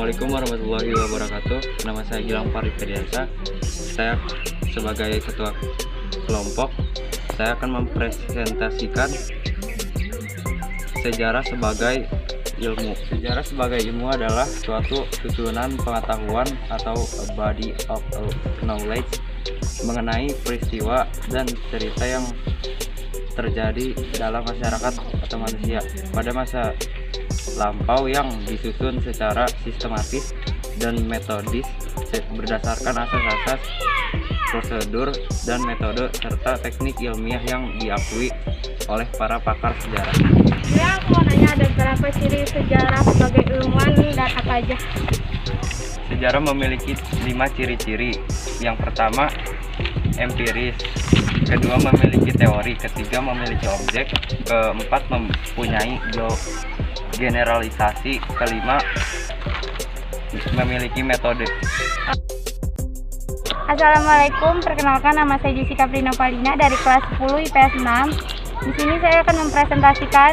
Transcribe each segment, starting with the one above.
Assalamualaikum warahmatullahi wabarakatuh. Nama saya Gilang Farid Ferdiansyah. Saya sebagai ketua kelompok, saya akan mempresentasikan sejarah sebagai ilmu. Sejarah sebagai ilmu adalah suatu susunan pengetahuan atau a body of knowledge mengenai peristiwa dan cerita yang terjadi dalam masyarakat atau manusia pada masa lampau yang disusun secara sistematis dan metodis berdasarkan asas-asas prosedur dan metode serta teknik ilmiah yang diakui oleh para pakar sejarah. Ya, aku mau nanya ada berapa ciri sejarah sebagai ilmuwan dan apa aja? Sejarah memiliki 5 ciri-ciri. Yang pertama, empiris. Kedua, memiliki teori. Ketiga, memiliki objek. Keempat, mempunyai generalisasi. Kelima, memiliki metode. Assalamualaikum, perkenalkan nama saya Jessica Prina Palina dari kelas 10 IPS 6. Di sini saya akan mempresentasikan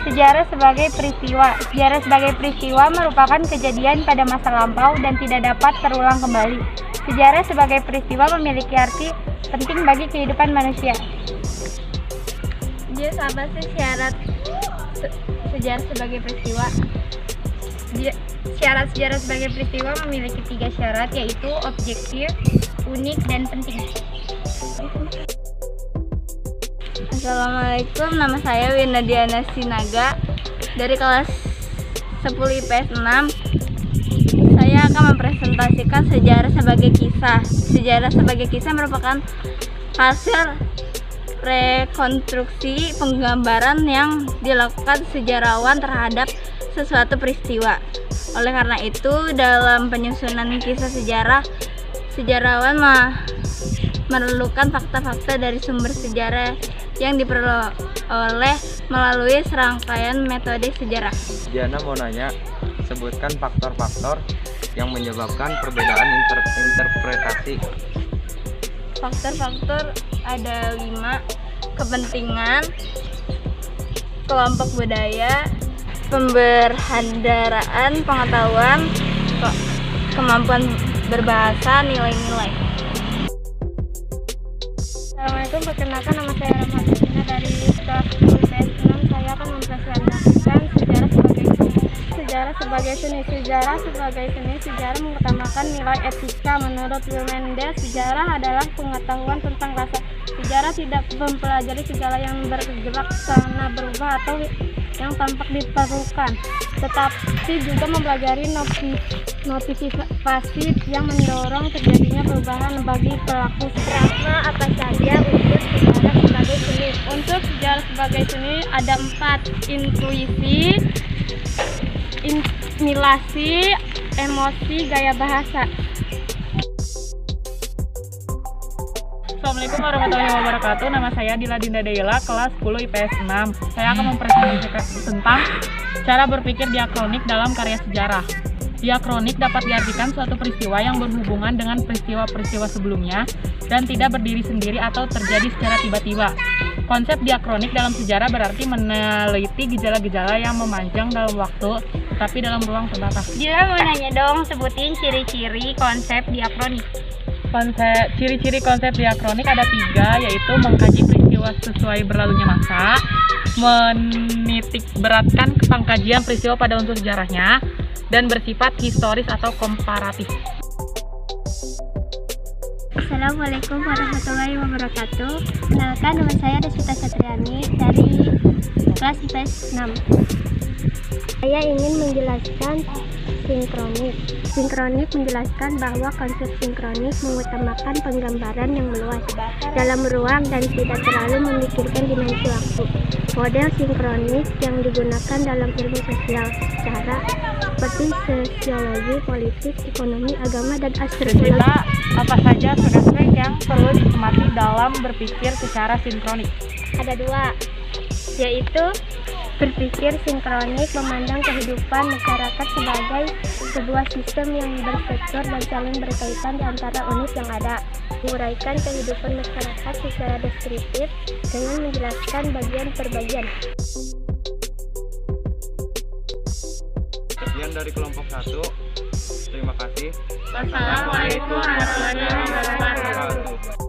sejarah sebagai peristiwa. Sejarah sebagai peristiwa merupakan kejadian pada masa lampau dan tidak dapat terulang kembali. Sejarah sebagai peristiwa memiliki arti penting bagi kehidupan manusia. Jadi apa sih syarat sejarah sebagai peristiwa? Syarat sejarah sebagai peristiwa memiliki 3 syarat, yaitu objektif, unik, dan penting. Assalamualaikum, nama saya Wina Diana Sinaga dari kelas 10 IPS 6. Saya akan mempresentasikan sejarah sebagai kisah. Sejarah sebagai kisah merupakan hasil rekonstruksi penggambaran yang dilakukan sejarawan terhadap sesuatu peristiwa. Oleh karena itu, dalam penyusunan kisah sejarah, sejarawan memerlukan fakta-fakta dari sumber sejarah yang diperoleh melalui serangkaian metode sejarah. Diana mau nanya, sebutkan faktor-faktor yang menyebabkan perbedaan interpretasi. Faktor-faktor ada 5: kepentingan, kelompok budaya, pemberhandaraan pengetahuan, kemampuan berbahasa, nilai-nilai. Assalamualaikum, perkenalkan nama saya Rahmatina dari kelas 10 IPS 6. Saya akan mempresentasikan sejarah sebagai seni. Sejarah sebagai seni, sejarah mengutamakan nilai etika. Menurut Mendes, sejarah adalah pengetahuan tentang rasa. Sejarah tidak mempelajari segala yang bergerak karena berubah atau yang tampak diperlukan, tetapi juga mempelajari notifikasi yang mendorong terjadinya perubahan bagi pelaku sejarah. Apa saja unsur sejarah sebagai seni? Unsur sejarah sebagai seni ada 4: intuisi, intimilasi, emosi, gaya bahasa. Assalamualaikum warahmatullahi wabarakatuh. Nama saya Dila Dinda Deila, kelas 10 IPS 6. Saya akan mempresentasikan tentang cara berpikir diakronik dalam karya sejarah. Diakronik dapat diartikan suatu peristiwa yang berhubungan dengan peristiwa-peristiwa sebelumnya dan tidak berdiri sendiri atau terjadi secara tiba-tiba. Konsep diakronik dalam sejarah berarti meneliti gejala-gejala yang memanjang dalam waktu, tapi dalam ruang terbatas. Dia mau nanya dong, sebutin ciri-ciri konsep diakronik. Ciri-ciri konsep diakronik ada 3, yaitu mengkaji peristiwa sesuai berlalunya masa, menitik beratkan pengkajian peristiwa pada unsur sejarahnya, dan bersifat historis atau komparatif. Assalamualaikum warahmatullahi wabarakatuh. Kenalkan, nama saya Deswita Satriani dari kelas IPS 6. Saya ingin menjelaskan sinkronik. Sinkronik menjelaskan bahwa konsep sinkronik mengutamakan penggambaran yang meluas dalam ruang dan tidak terlalu memikirkan dimensi waktu. Model sinkronik yang digunakan dalam ilmu sosial secara seperti sosiologi, politik, ekonomi, agama, dan astronomi. Apa saja aspek yang perlu dicermati dalam berpikir secara sinkronik? Ada 2, yaitu berpikir sinkronik memandang kehidupan masyarakat sebagai sebuah sistem yang berstruktur dan saling berkaitan di antara unit yang ada. Menguraikan kehidupan masyarakat secara deskriptif dengan menjelaskan bagian per bagian. Sekian dari kelompok 1. Terima kasih. Wassalamualaikum warahmatullahi wabarakatuh.